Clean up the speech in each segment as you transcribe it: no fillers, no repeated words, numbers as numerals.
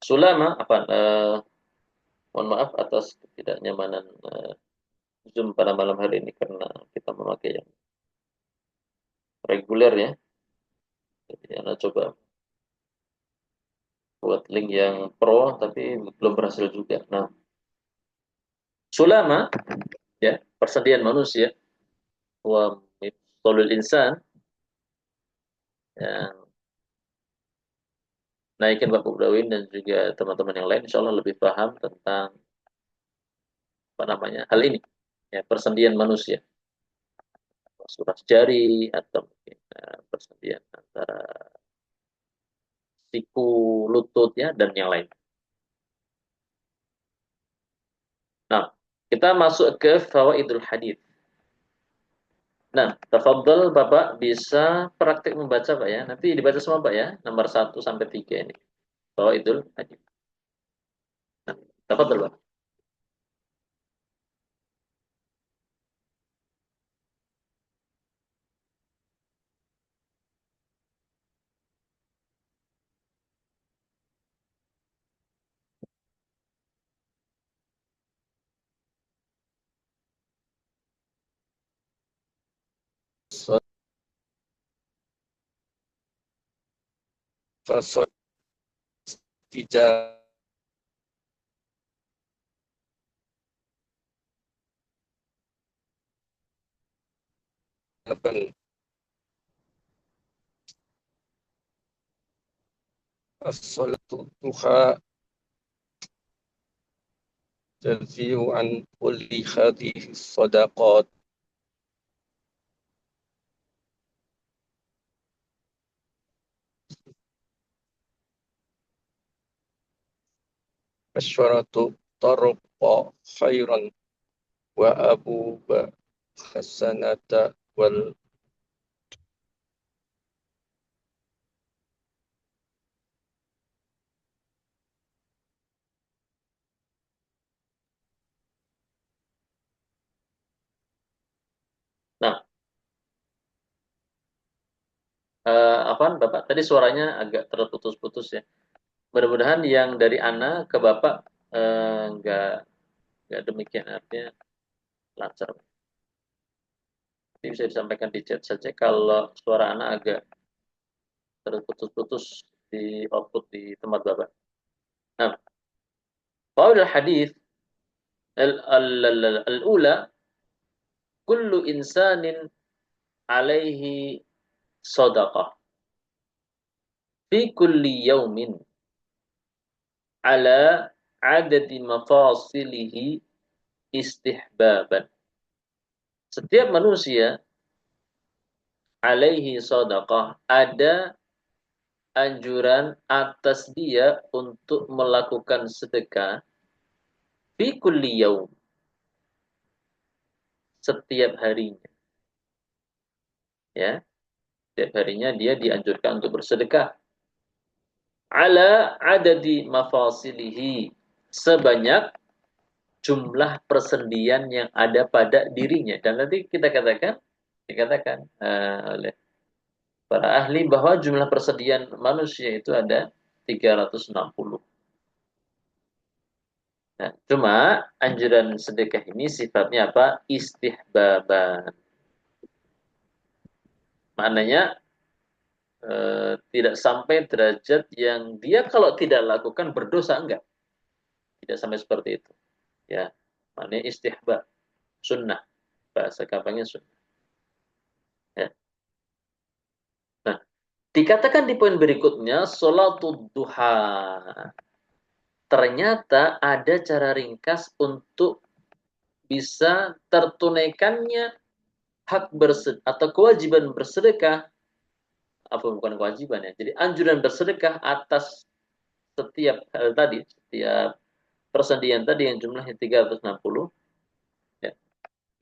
Sulama apa? Mohon maaf atas ketidaknyamanan Zoom pada malam hari ini karena kita memakai yang reguler ya. Jadi Anda coba buat link yang pro tapi belum berhasil juga. Nah, sulama ya, persediaan manusia wa miftalul insan yang naikin Pak Dawin dan juga teman-teman yang lain insya Allah lebih paham tentang apa namanya hal ini ya, persendian manusia, surat jari atau mungkin persendian antara siku, lutut ya dan yang lain. Nah, kita masuk ke fawaidul hadis. Nah, tafadhol Bapak bisa praktik membaca Pak ya. Nanti dibaca semua Pak ya, nomor 1 sampai 3 ini. Fawaidul hadis. Nah, tafadhol Pak. Fasol tiga delapan as-salatu duha tanzihu an kulli hadhihi sadaqat asyaratu tarqa khairan wa abu hasanata wal Nah, apa Bapak tadi suaranya agak terputus-putus ya. Mudah-mudahan yang dari Ana ke Bapak nggak demikian artinya lancar. Nanti bisa disampaikan di chat saja kalau suara Ana agak terputus-putus di output di tempat Bapak. Nah, qaul hadis al-ula kullu insanin alaihi sadaqah fi kulli yaumin ala adadi mafasilihi istihbaban. Setiap manusia alaihi sadaqah ada anjuran atas dia untuk melakukan sedekah fi kulli yaum setiap harinya ya. Setiap harinya dia dianjurkan untuk bersedekah ala adadi mafasilihi sebanyak jumlah persendian yang ada pada dirinya. Dan nanti kita dikatakan oleh para ahli bahwa jumlah persendian manusia itu ada 360. Nah, cuma anjuran sedekah ini sifatnya apa? Istihbaban. Maknanya tidak sampai derajat yang dia kalau tidak lakukan berdosa, enggak. Tidak sampai seperti itu. Ya, maknanya istihbab, sunnah. Bahasa gampangnya sunnah. Ya. Nah, dikatakan di poin berikutnya, sholatul duha. Ternyata ada cara ringkas untuk bisa tertunaikannya hak bersedekah atau kewajiban bersedekah, apa bukan kewajiban ya. Jadi anjuran bersedekah atas setiap hal tadi, setiap persendian tadi yang jumlahnya 360 ya,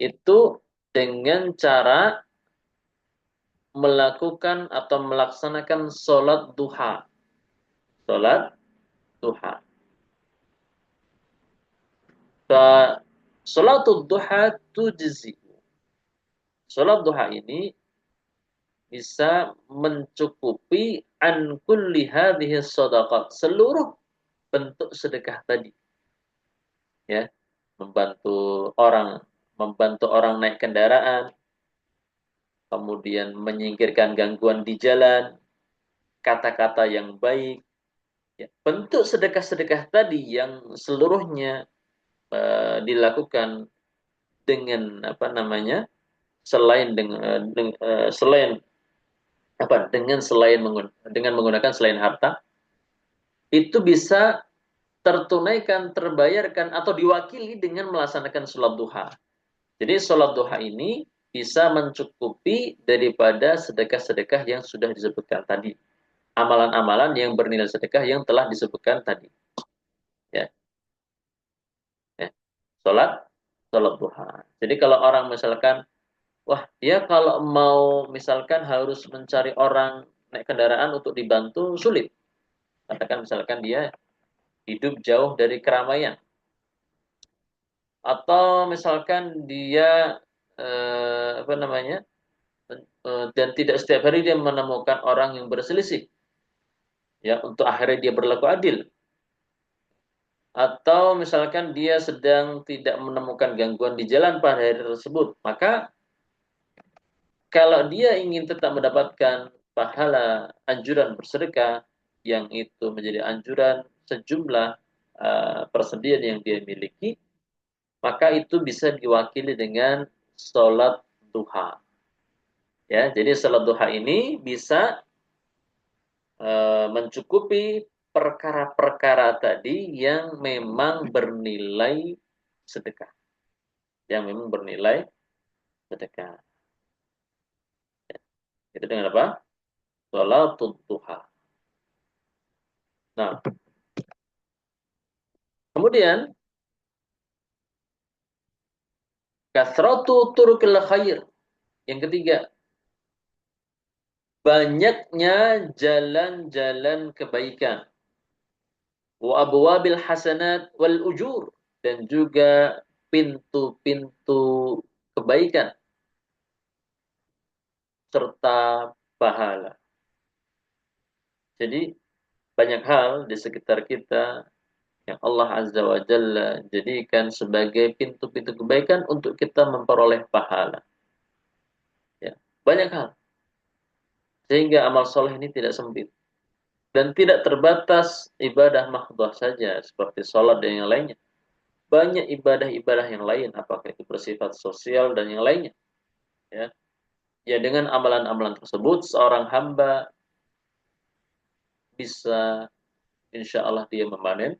itu dengan cara melakukan atau melaksanakan sholat duha. Sholat duha. Sholat duha tujzi. Sholat duha ini bisa mencukupi an kulli hadhihi shadaqat. Seluruh bentuk sedekah tadi, ya, membantu orang naik kendaraan, kemudian menyingkirkan gangguan di jalan, kata-kata yang baik, ya. Bentuk sedekah-sedekah tadi yang seluruhnya dilakukan dengan apa namanya, selain selain apa, dengan menggunakan selain harta, itu bisa tertunaikan, terbayarkan atau diwakili dengan melaksanakan sholat duha. Jadi sholat duha ini bisa mencukupi daripada sedekah-sedekah yang sudah disebutkan tadi. Amalan-amalan yang bernilai sedekah yang telah disebutkan tadi. Ya, ya. Sholat, sholat duha. Jadi kalau orang misalkan, wah dia kalau mau misalkan harus mencari orang naik kendaraan untuk dibantu, sulit. Katakan misalkan dia hidup jauh dari keramaian. Atau misalkan dia apa namanya, dan tidak setiap hari dia menemukan orang yang berselisih, ya, untuk akhirnya dia berlaku adil. Atau misalkan dia sedang tidak menemukan gangguan di jalan pada hari tersebut, maka kalau dia ingin tetap mendapatkan pahala anjuran bersedekah, yang itu menjadi anjuran sejumlah persediaan yang dia miliki, maka itu bisa diwakili dengan sholat duha. Ya, jadi sholat duha ini bisa mencukupi perkara-perkara tadi yang memang bernilai sedekah, yang memang bernilai sedekah. Itu dengan apa? Sholat duha. Nah, kemudian kasratu turukil khair. Yang ketiga, banyaknya jalan-jalan kebaikan. Wa abwabil hasanat wal ujur, dan juga pintu-pintu kebaikan serta pahala. Jadi banyak hal di sekitar kita yang Allah Azza wa Jalla jadikan sebagai pintu-pintu kebaikan untuk kita memperoleh pahala. Ya, banyak hal. Sehingga amal soleh ini tidak sempit. Dan tidak terbatas ibadah mahdhah saja, seperti sholat dan yang lainnya. Banyak ibadah-ibadah yang lain, apakah itu bersifat sosial dan yang lainnya. Ya, ya dengan amalan-amalan tersebut, seorang hamba bisa insya Allah dia memanen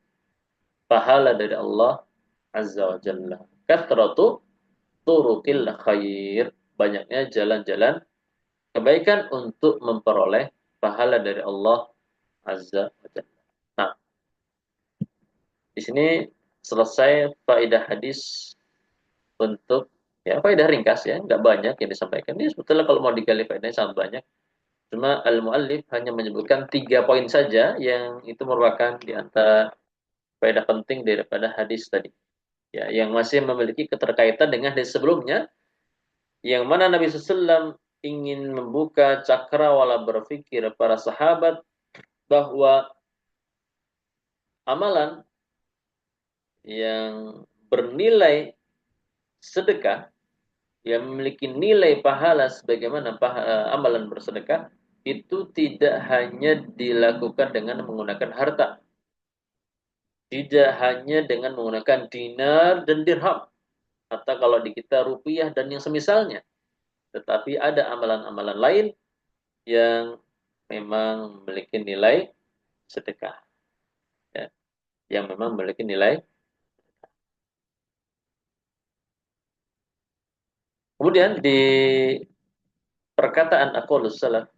pahala dari Allah Azza wa Jalla. Kathratu turukil khair. Banyaknya jalan-jalan kebaikan untuk memperoleh pahala dari Allah Azza wa Jalla. Nah, di sini selesai faedah hadis untuk, ya, faedah ringkas, ya, nggak banyak yang disampaikan. Ini sebetulnya kalau mau digali faedahnya sangat banyak. Cuma al-muallif hanya menyebutkan 3 poin saja yang itu merupakan di antara faedah penting daripada hadis tadi. Ya, yang masih memiliki keterkaitan dengan hadis sebelumnya, yang mana Nabi SAW ingin membuka cakrawala berpikir para sahabat bahwa amalan yang bernilai sedekah, yang memiliki nilai pahala sebagaimana amalan bersedekah, itu tidak hanya dilakukan dengan menggunakan harta, tidak hanya dengan menggunakan dinar dan dirham, atau kalau di kita rupiah dan yang semisalnya, tetapi ada amalan-amalan lain yang memang memiliki nilai sedekah, ya, yang memang memiliki nilai. Kemudian di perkataan aqwalus salaf,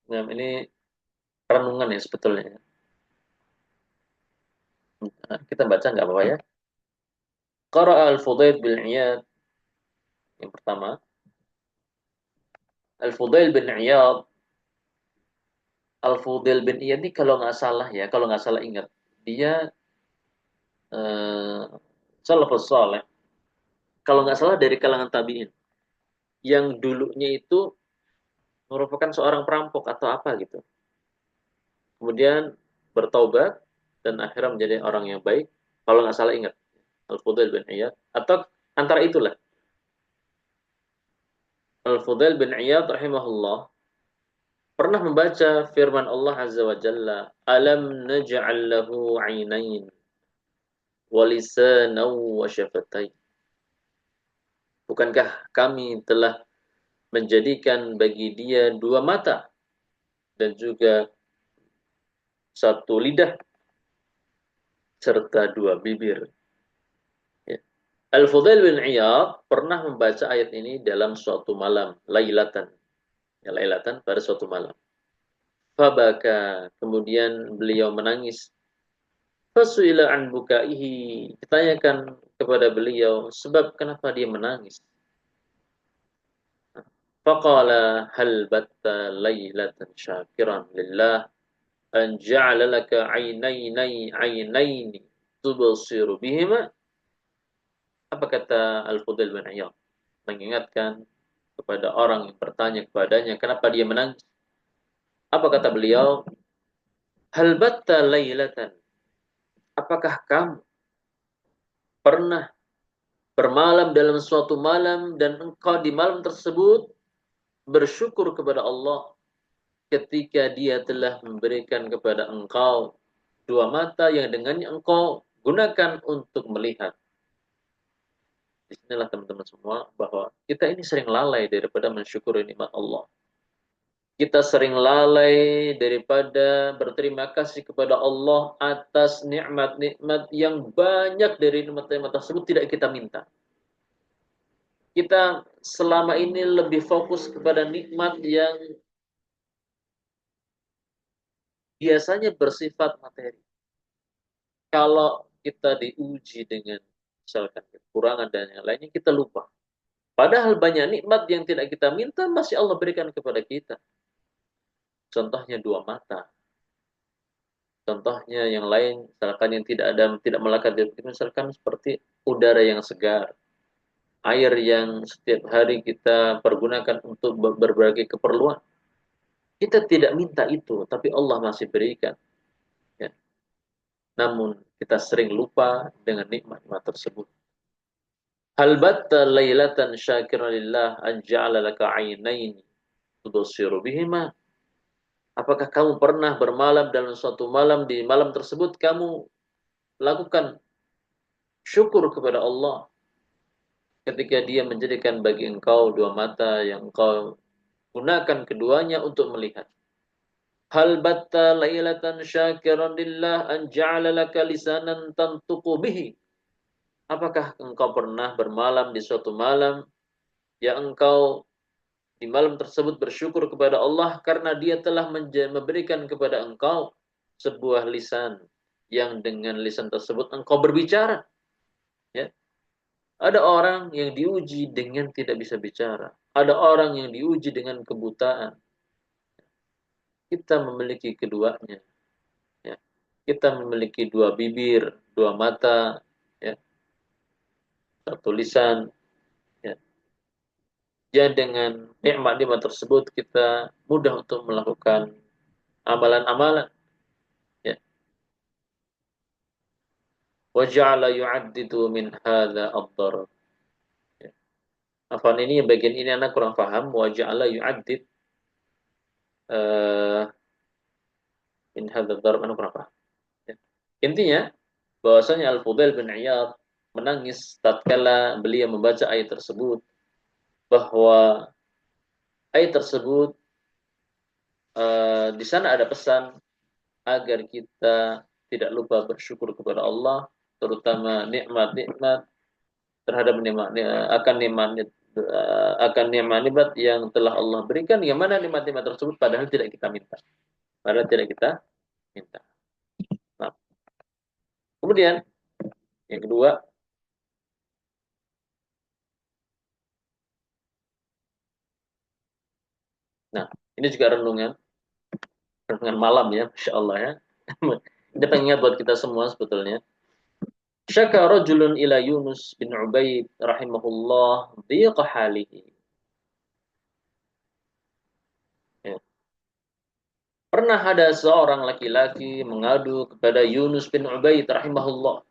nah, ini renungan ya sebetulnya. Nah, kita baca nggak apa-apa ya. Qara'a al-Fudail bin Iyad, yang pertama, Al-Fudail bin Iyad Al-Fudail bin Iyad ini kalau nggak salah ya, kalau nggak salah ingat, dia eh, salafus saleh. Kalau nggak salah dari kalangan tabi'in. Yang dulunya itu merupakan seorang perampok atau apa gitu. Kemudian bertaubat dan akhirnya menjadi orang yang baik. Kalau nggak salah ingat, Al-Fudail bin Iyad. Atau antara itulah. Al-Fudail bin Iyad rahimahullah pernah membaca firman Allah Azza wa Jalla, "Alam naj'al lahu 'ainain wa lisanan wa syafatain." Bukankah kami telah menjadikan bagi dia dua mata dan juga satu lidah serta dua bibir. Ya. Al-Fudail bin Iyad pernah membaca ayat ini dalam suatu malam, lailatan. Ya, lailatan pada suatu malam. Fabaka, kemudian beliau menangis. Fasuila an bukaihi, ditanyakan kepada beliau sebab kenapa dia menangis. Faqala hal batta lailatan syakiran lillah an ja'ala laka 'ainaini tubsiru bihima. Apa kata Al-Fudail bin Iyad? Mengingatkan kepada orang yang bertanya kepadanya kenapa dia menangis. Apa kata beliau? Hal batta lailatan. Apakah kamu pernah bermalam dalam suatu malam dan engkau di malam tersebut bersyukur kepada Allah ketika dia telah memberikan kepada engkau dua mata yang dengannya engkau gunakan untuk melihat. Disinilah teman-teman semua bahwa kita ini sering lalai daripada mensyukuri nikmat Allah. Kita sering lalai daripada berterima kasih kepada Allah atas nikmat-nikmat yang banyak dari nikmat-nikmat tersebut tidak kita minta. Kita selama ini lebih fokus kepada nikmat yang biasanya bersifat materi. Kalau kita diuji dengan misalkan kekurangan dan yang lainnya, kita lupa. Padahal banyak nikmat yang tidak kita minta masih Allah berikan kepada kita. Contohnya dua mata. Contohnya yang lain, misalkan yang tidak ada, tidak melekat di kita, misalkan seperti udara yang segar, air yang setiap hari kita pergunakan untuk berbagai keperluan. Kita tidak minta itu, tapi Allah masih berikan. Ya. Namun kita sering lupa dengan nikmat-nikmat tersebut. Hal batta lailatan syakiran lillah an ja'ala laka 'ainaini tubsiru bihima. Apakah kamu pernah bermalam dalam suatu malam, di malam tersebut kamu lakukan syukur kepada Allah ketika dia menjadikan bagi engkau dua mata yang engkau gunakan keduanya untuk melihat. Hal batta lailatan syakiran lillah an ja'ala laka lisanan tantuqu bihi. Apakah engkau pernah bermalam di suatu malam yang engkau di malam tersebut bersyukur kepada Allah karena dia telah memberikan kepada engkau sebuah lisan yang dengan lisan tersebut engkau berbicara. Ya. Ada orang yang diuji dengan tidak bisa bicara. Ada orang yang diuji dengan kebutaan. Kita memiliki keduanya. Ya. Kita memiliki dua bibir, dua mata, ya, satu lisan. Ya. Ya, dengan nikmat-nikmat tersebut kita mudah untuk melakukan amalan-amalan. Ya. Waja'ala yu'addidu min hadza ad-darar. Ya. Afan ini yang bagian ini anak kurang paham. Waja'ala yu'addid min hadza ad-darar anak kurang paham. Ya. Intinya bahwasanya Al-Fudail bin Iyad menangis tatkala beliau membaca ayat tersebut, bahwa ayat tersebut di sana ada pesan agar kita tidak lupa bersyukur kepada Allah, terutama nikmat-nikmat terhadap nikmat akan nikmat yang telah Allah berikan, yang mana nikmat-nikmat tersebut padahal tidak kita minta. Padahal tidak kita minta. Nah, kemudian yang kedua, nah ini juga renungan. Renungan malam ya, Masya Allah ya. Ini pengingat buat kita semua sebetulnya. Syaka rajulun ila Yunus bin Ubaid rahimahullah dhiqa halihi. Ya. Pernah ada seorang laki-laki mengadu kepada Yunus bin Ubaid rahimahullah.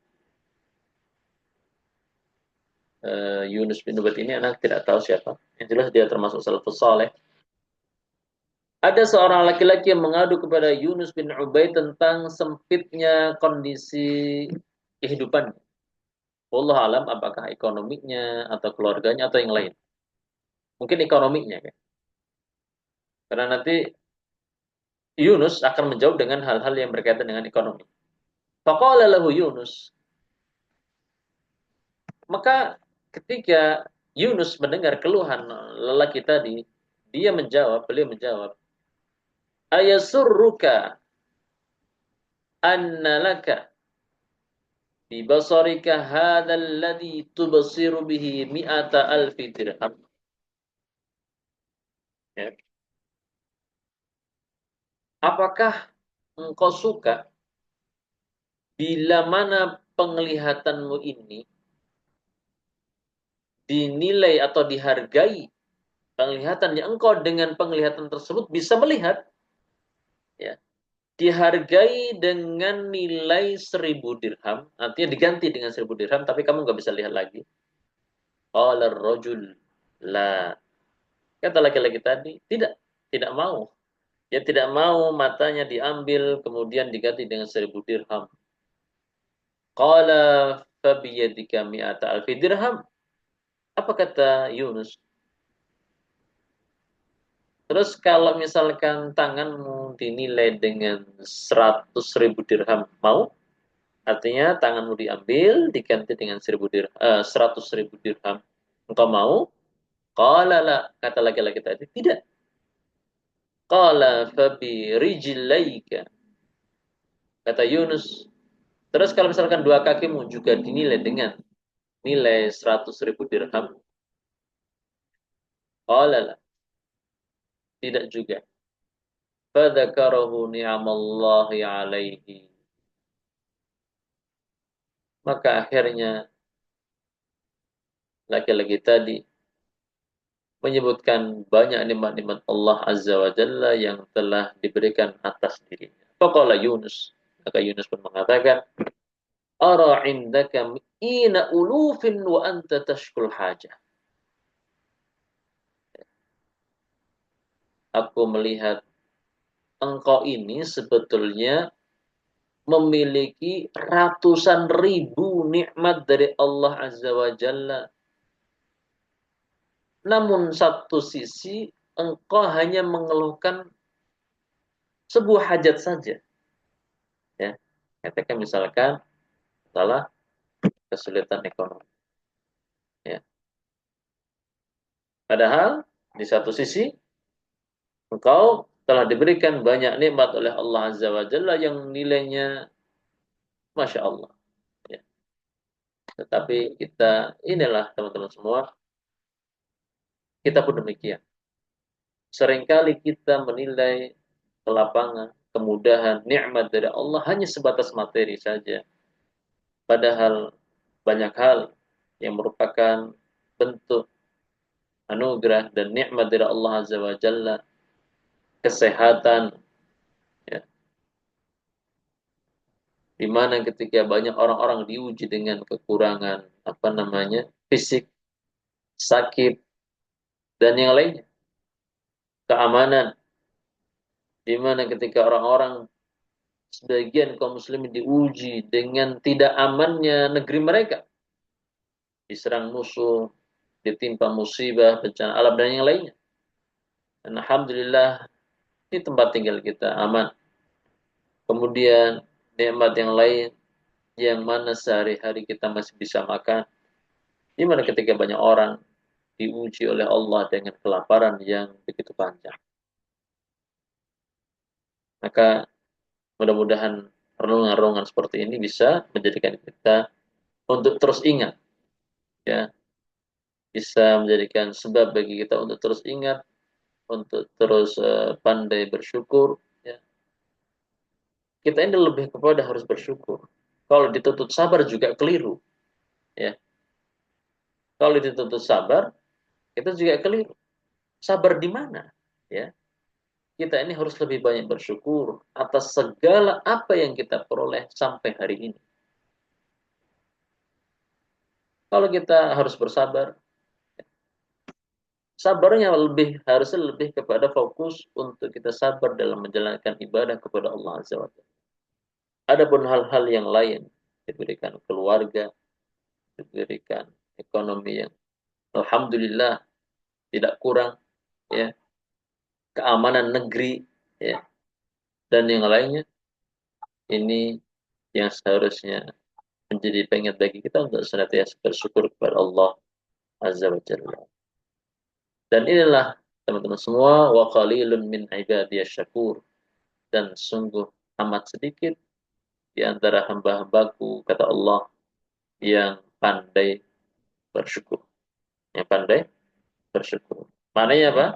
Yunus bin Ubaid ini anak tidak tahu siapa. Yang jelas dia termasuk salafus saleh. Ada seorang laki-laki yang mengadu kepada Yunus bin Ubaid tentang sempitnya kondisi kehidupan. Wallahu alam apakah ekonominya atau keluarganya atau yang lain. Mungkin ekonominya kan. Karena nanti Yunus akan menjawab dengan hal-hal yang berkaitan dengan ekonomi. Faqala lahu Yunus. Maka ketika Yunus mendengar keluhan lelaki tadi, beliau menjawab, ayasurruka anna laka bi basarika hadzal ladzi tubsiru bihi mi'ata alfi dirham. Ya. Apakah engkau suka bila mana penglihatanmu ini dinilai atau dihargai penglihatan yang engkau dengan penglihatan tersebut bisa melihat, ya, dihargai dengan nilai 1.000 dirham, artinya diganti dengan 1.000 dirham, tapi kamu nggak bisa lihat lagi. Qala rajul la. Kata laki-laki tadi, tidak mau. Dia tidak mau matanya diambil kemudian diganti dengan 1.000 dirham. Qala fabiyadika mi'ata alfi dirham. Apa kata Yunus? Terus kalau misalkan tanganmu dinilai dengan 100.000 dirham, mau? Artinya tanganmu diambil, diganti dengan 100.000 dirham. Engkau mau? Qala la, kata laki-laki tadi, tidak. Qala fabi rijlaika. Kata Yunus, terus kalau misalkan dua kakimu juga dinilai dengan nilai 100.000 dirham, qala la, tidak juga. Fadzakarahu ni'amallahi alaihi. Maka akhirnya laki-laki tadi menyebutkan banyak nikmat-nikmat Allah Azza wa Jalla yang telah diberikan atas dirinya. Faqala Yunus, maka Yunus pun mengatakan, ara indaka ina ulufin wa anta tashkul hajah. Aku melihat engkau ini sebetulnya memiliki ratusan ribu nikmat dari Allah Azza wa Jalla. Namun satu sisi engkau hanya mengeluhkan sebuah hajat saja. Ya. Ketika misalkan salah kesulitan ekonomi. Ya. Padahal di satu sisi engkau telah diberikan banyak nikmat oleh Allah Azza wa Jalla yang nilainya Masya Allah. Ya. Tetapi kita, inilah teman-teman semua, kita pun demikian. Seringkali kita menilai kelapangan, kemudahan, nikmat dari Allah hanya sebatas materi saja. Padahal banyak hal yang merupakan bentuk anugerah dan nikmat dari Allah Azza wa Jalla, kesehatan, ya, di mana ketika banyak orang-orang diuji dengan kekurangan fisik, sakit, dan yang lainnya, keamanan, di mana ketika orang-orang sebagian kaum muslimin diuji dengan tidak amannya negeri mereka, diserang musuh, ditimpa musibah, bencana alam dan yang lainnya. Dan alhamdulillah ini tempat tinggal kita aman. Kemudian nikmat yang lain yang mana sehari-hari kita masih bisa makan. Di mana ketika banyak orang diuji oleh Allah dengan kelaparan yang begitu panjang. Maka mudah-mudahan renungan-renungan seperti ini bisa menjadikan kita untuk terus ingat, ya, bisa menjadikan sebab bagi kita untuk terus ingat, untuk terus pandai bersyukur, ya, kita ini lebih kepada harus bersyukur. Kalau dituntut sabar juga keliru, ya. Kalau dituntut sabar, itu juga keliru. Sabar di mana? Ya, kita ini harus lebih banyak bersyukur atas segala apa yang kita peroleh sampai hari ini. Kalau kita harus bersabar, sabarnya harusnya lebih kepada fokus untuk kita sabar dalam menjalankan ibadah kepada Allah Azza wa Jalla. Adapun hal-hal yang lain, diberikan keluarga, diberikan ekonomi yang alhamdulillah tidak kurang, ya, keamanan negeri, ya, dan yang lainnya, ini yang seharusnya menjadi pengingat bagi kita untuk senantiasa bersyukur kepada Allah Azza wa Jalla. Dan inilah teman-teman semua, wa qalilun min ibadiyasy syakur, dan sungguh amat sedikit di antara hamba-hambaku, kata Allah, yang pandai bersyukur. Yang pandai bersyukur. Maknanya apa?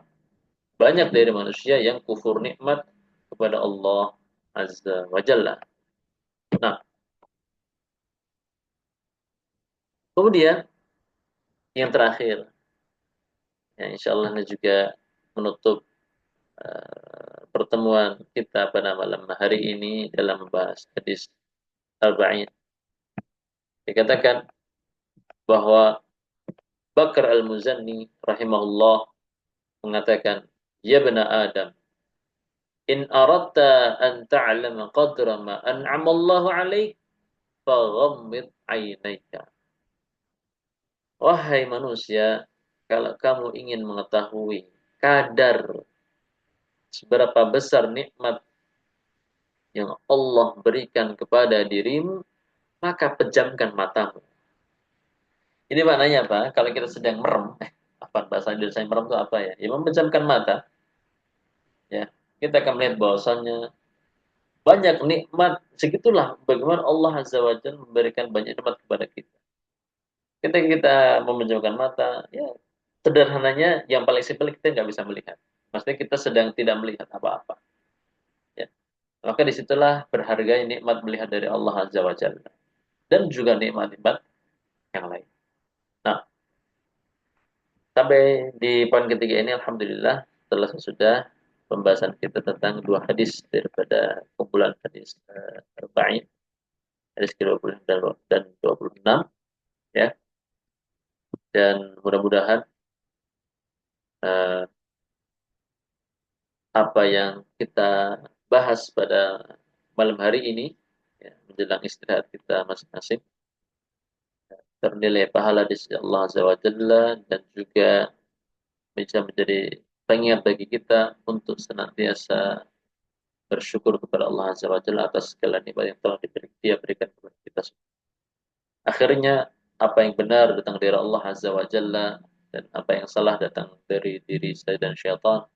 Banyak dari manusia yang kufur nikmat kepada Allah Azza wa Jalla. Nah, kemudian yang terakhir, ya insya Allah ini juga menutup pertemuan kita pada malam hari ini dalam membahas hadis Arba'in. Dikatakan bahwa Bakar Al-Muzanni rahimahullah mengatakan, "Ya bani Adam, in aradta an ta'lama qadra ma an'ama Allah 'alaik, faghammid 'ainayka." Wahai manusia, kalau kamu ingin mengetahui kadar seberapa besar nikmat yang Allah berikan kepada dirimu, maka pejamkan matamu. Ini maknanya apa? Kalau kita sedang merem, apa bahasa Indonesia merem itu apa ya? Ya memejamkan mata, ya. Kita akan melihat bahwasannya banyak nikmat, segitulah bagaimana Allah Azza wa Jalla memberikan banyak nikmat kepada kita. Ketika kita memejamkan mata, ya sederhananya yang paling simpel kita nggak bisa melihat. Maksudnya kita sedang tidak melihat apa-apa. Ya. Maka disitulah berharga nikmat melihat dari Allah Azza wa Jalla. Dan juga nikmat-nikmat yang lain. Nah, sampai di poin ketiga ini, alhamdulillah, setelah sesudah pembahasan kita tentang dua hadis daripada kumpulan hadis Arba'in, hadis ke-20 dan 26, ya. Dan mudah-mudahan uh, apa yang kita bahas pada malam hari ini, ya, menjelang istirahat kita masing-masing, ternilai pahala di sisi Allah Azza wa Jalla, dan juga bisa menjadi pengingat bagi kita untuk senantiasa bersyukur kepada Allah Azza wa Jalla atas segala nikmat yang telah Dia berikan kepada kita. Akhirnya apa yang benar datang dari Allah Azza wa Jalla, dan apa yang salah datang dari diri saya dan syaitan.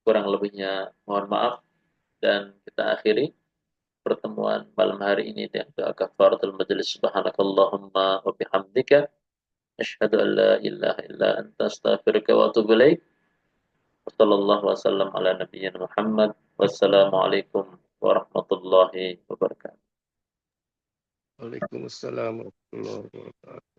Kurang lebihnya mohon maaf, dan kita akhiri pertemuan malam hari ini dengan doa kafaratul majelis. Subhanakallahumma wa bihamdika asyhadu an la ilaha illa anta astaghfiruka wa atubu ilaik. Wassallallahu wasallam ala nabiyyina Muhammad. Wassalamualaikum warahmatullahi wabarakatuh. Waalaikumsalam warahmatullahi wabarakatuh.